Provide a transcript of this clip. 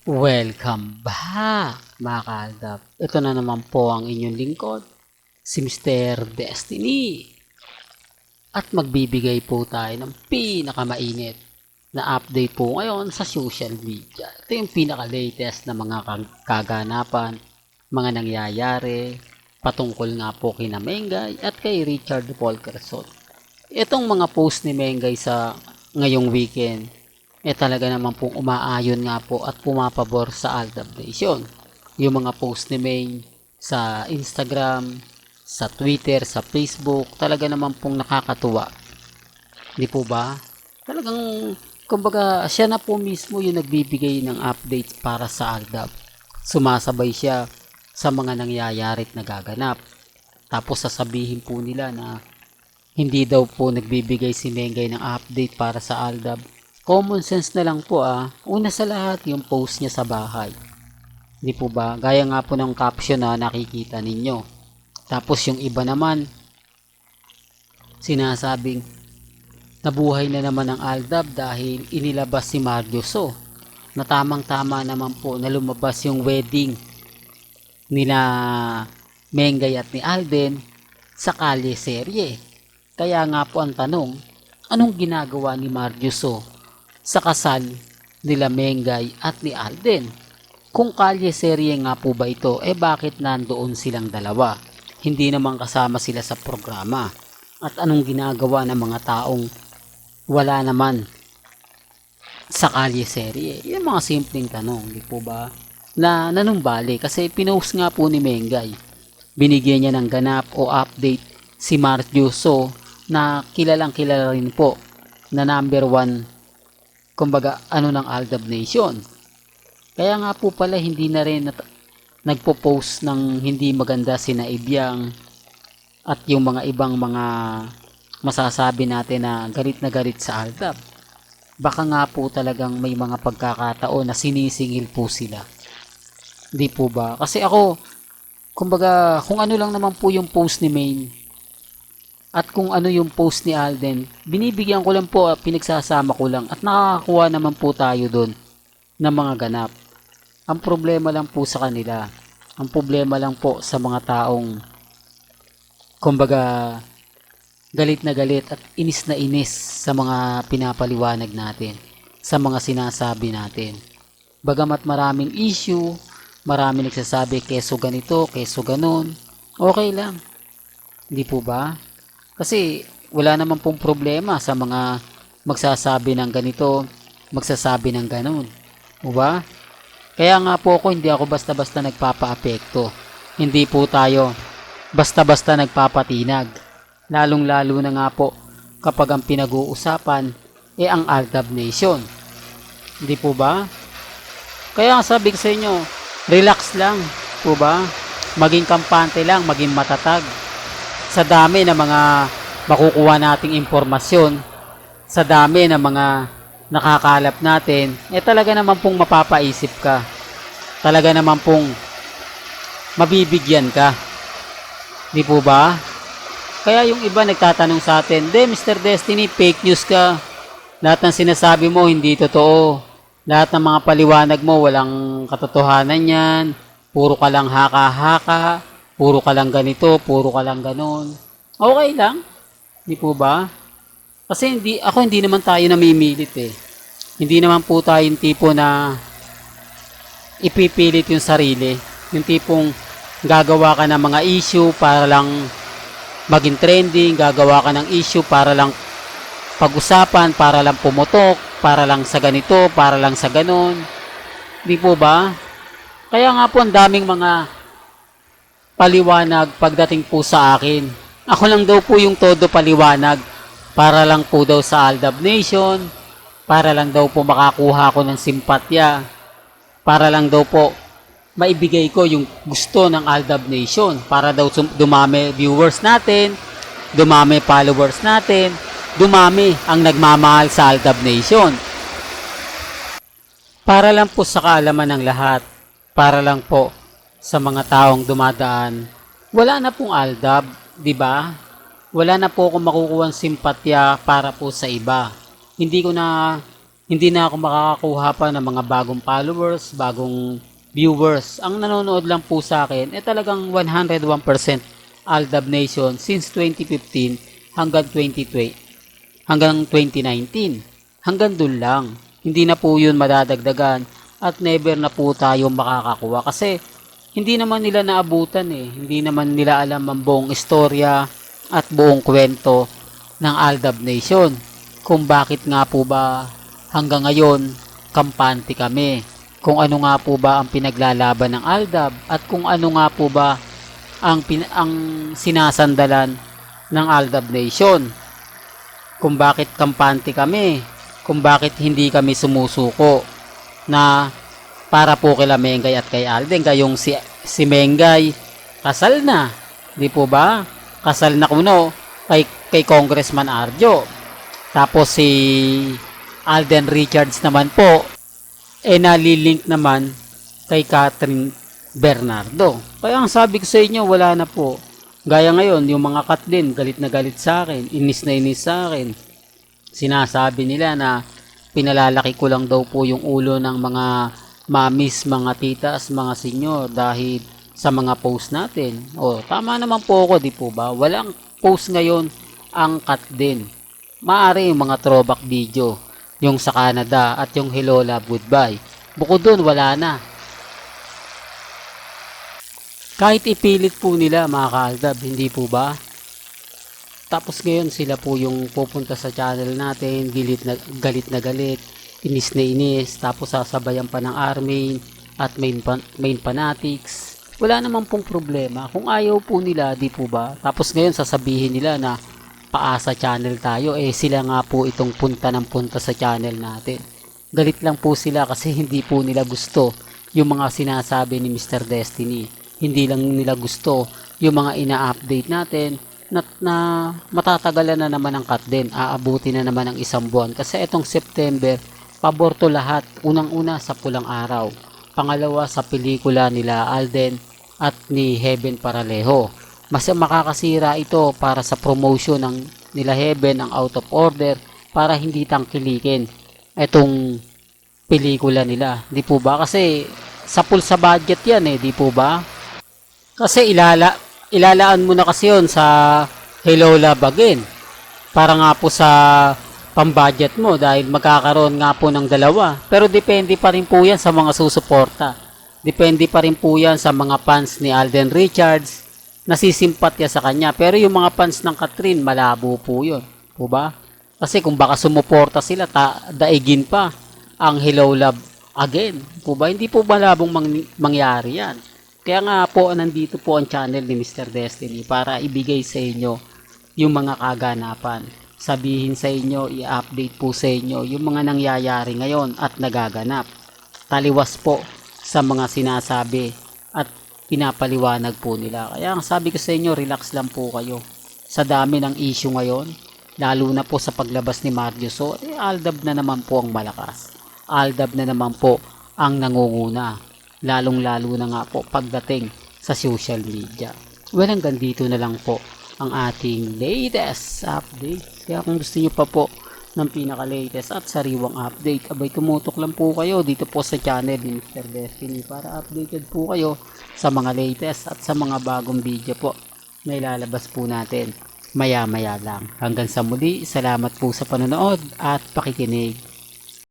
Welcome back mga kaaldab. Ito na naman po ang inyong lingkod, si Mr. Destiny. At magbibigay po tayo ng pinakamainit na update po ngayon sa social media. Ito yung pinaka-latest na mga kaganapan, mga nangyayari, patungkol nga po kina Mengay at kay Richard Volkerson. Itong mga post ni Mengay sa ngayong weekend, talaga naman pong umaayon nga po at pumapabor sa Aldab Nation. Yung mga post ni Meng sa Instagram, sa Twitter, sa Facebook, talaga naman pong nakakatuwa. Di po ba? Talagang, kumbaga, siya na po mismo yung nagbibigay ng updates para sa Aldab. Sumasabay siya sa mga nangyayari at nagaganap. Tapos sasabihin po nila na hindi daw po nagbibigay si Mengay ng update para sa Aldab. Common sense na lang po Una sa lahat yung post niya sa bahay. Di po ba? Gaya nga po ng caption na nakikita ninyo. Tapos yung iba naman, sinasabing nabuhay na naman ang Aldab dahil inilabas si Marioso. Na tamang-tama naman po na lumabas yung wedding nila Mengay at ni Alden sa Kalye serye. Kaya nga po ang tanong, anong ginagawa ni Marioso sa kasal nila Mengay at ni Alden? Kung kalye serye nga po ba ito, bakit nandoon silang dalawa? Hindi naman kasama sila sa programa. At anong ginagawa ng mga taong wala naman sa kalye serye? Yung mga simpleng tanong, di po ba? Na nanumbali kasi pinost nga po ni Mengay. Binigyan niya ng ganap o update si Marjoso na kilalang kilala rin po na number 1 kumbaga ng Aldab Nation. Kaya nga po pala hindi na rin nagpo-post ng hindi maganda sina Ibyang at yung mga ibang mga masasabi natin na galit sa Aldab. Baka nga po talagang may mga pagkakataon na sinisingil po sila. Di po ba? Kasi ako, kumbaga kung ano lang naman po yung post ni Maine at kung ano yung post ni Alden, binibigyan ko lang po, pinagsasama ko lang at nakakakuha naman po tayo doon ng mga ganap. Ang problema lang po sa kanila, ang problema lang po sa mga taong kumbaga galit na galit at inis na inis sa mga pinapaliwanag natin, sa mga sinasabi natin. Bagamat maraming issue, maraming nagsasabi keso ganito, keso ganon, okay lang. Hindi po ba? Kasi wala naman pong problema sa mga magsasabi ng ganito, magsasabi ng ganun. O ba? Kaya nga po hindi ako basta-basta nagpapa-apekto. Hindi po tayo basta-basta nagpapatinag. Lalong-lalo na nga po kapag ang pinag-uusapan ang Aldab Nation. Hindi po ba? Kaya sabi ko sa inyo, relax lang. Po ba? Maging kampante lang, maging matatag. Sa dami ng mga makukuha nating impormasyon, sa dami ng mga nakakalap natin, talaga naman pong mapapaisip ka. Talaga naman pong mabibigyan ka. Di po ba? Kaya yung iba nagtatanong sa atin, Mr. Destiny, fake news ka. Lahat ng sinasabi mo hindi totoo. Lahat ng mga paliwanag mo walang katotohanan yan. Puro ka lang haka-haka. Puro ka lang ganito, puro ka lang ganon. Okay lang. Di po ba? Kasi hindi naman tayo namimilit Hindi naman po tayo yung tipo na ipipilit yung sarili. Yung tipong gagawa ka ng mga issue para lang maging trending, gagawa ka ng issue para lang pag-usapan, para lang pumutok, para lang sa ganito, para lang sa ganon. Di po ba? Kaya nga po ang daming mga paliwanag pagdating po sa akin. Ako lang daw po yung todo paliwanag para lang po daw sa Aldab Nation, para lang daw po makakuha ko ng simpatya, para lang daw po maibigay ko yung gusto ng Aldab Nation, para daw dumami viewers natin, dumami followers natin, dumami ang nagmamahal sa Aldab Nation. Para lang po sa kaalaman ng lahat, para lang po sa mga taong dumadaan, wala na pong Aldab, di ba? Wala na po akong makukuhang simpatya para po sa iba. Hindi Hindi na ako makakakuha pa ng mga bagong followers, bagong viewers. Ang nanonood lang po sa akin talagang 101% Aldab Nation since 2015 hanggang 2020, hanggang 2019. Hanggang dun lang. Hindi na po yun madadagdagan at never na po tayo makakakuha kasi hindi naman nila naabutan Hindi naman nila alam ang buong istorya at buong kwento ng Aldab Nation. Kung bakit nga po ba hanggang ngayon kampante kami. Kung ano nga po ba ang pinaglalaban ng Aldab at kung ano nga po ba ang sinasandalan ng Aldab Nation. Kung bakit kampante kami, kung bakit hindi kami sumusuko na para po kila Mengay at kay Alden. Kayong si Mengay kasal na, di po ba? Kasal na kuno kay Congressman Arjo. Tapos si Alden Richards naman po nalilink naman kay Catherine Bernardo. Kaya ang sabi ko sa inyo, wala na po. Gaya ngayon, yung mga kat din, galit na galit sa akin, inis na inis sa akin. Sinasabi nila na pinalalaki ko lang daw po yung ulo ng mga mamis, mga titas, mga senyor dahil sa mga post natin. O, tama naman po ako, di po ba? Walang post ngayon ang kat din. Maaari yung mga throwback video, yung sa Canada at yung Hello Love Goodbye. Bukod doon, wala na. Kahit ipilit po nila mga kaaldab, hindi po ba? Tapos ngayon sila po yung pupunta sa channel natin, galit na galit, inis na inis, tapos sasabayan pa ng Armin at main fanatics. Wala naman pong problema. Kung ayaw po nila, di po ba? Tapos ngayon sasabihin nila na paasa channel tayo, sila nga po itong punta ng punta sa channel natin. Galit lang po sila kasi hindi po nila gusto yung mga sinasabi ni Mr. Destiny. Hindi lang nila gusto yung mga ina-update natin na matatagalan na naman ang cut din. Aabuti na naman ang isang buwan. Kasi itong September, pabor to lahat. Unang-una sa Pulang Araw. Pangalawa sa pelikula nila Alden at ni Heaven Paralejo. Mas makakasira ito para sa promotion ng nila Heaven ang Out of Order para hindi tangkilikin itong pelikula nila. Di po ba? Kasi sa budget yan di po ba? Kasi ilalaan mo na kasi yun sa Hello Love Again. Para nga po sa pambudget mo dahil magkakaroon nga po ng dalawa. Pero depende pa rin po yan sa mga susuporta. Depende pa rin po yan sa mga fans ni Alden Richards na sisimpatya sa kanya. Pero yung mga fans ng Catherine, malabo po yun. Po ba? Kasi kung baka sumuporta sila, daigin pa ang Hello Love Again. Po ba? Hindi po malabong mangyari yan. Kaya nga po, nandito po ang channel ni Mr. Destiny para ibigay sa inyo yung mga kaganapan. Sabihin sa inyo, i-update po sa inyo yung mga nangyayari ngayon at nagaganap. Taliwas po sa mga sinasabi at pinapaliwanag po nila. Kaya ang sabi ko sa inyo, relax lang po kayo. Sa dami ng issue ngayon, lalo na po sa paglabas ni Marjoso, Aldab na naman po ang malakas. Aldab na naman po ang nangunguna. Lalong-lalo na nga po pagdating sa social media. Well, hanggang dito na lang po ang ating latest update. Kaya kung gusto nyo pa po ng pinaka-latest at sariwang update, abay tumutok lang po kayo dito po sa channel ni Mr. Destiny para updated po kayo sa mga latest at sa mga bagong video po na ilalabas po natin maya-maya lang. Hanggang sa muli, salamat po sa panonood at pakikinig.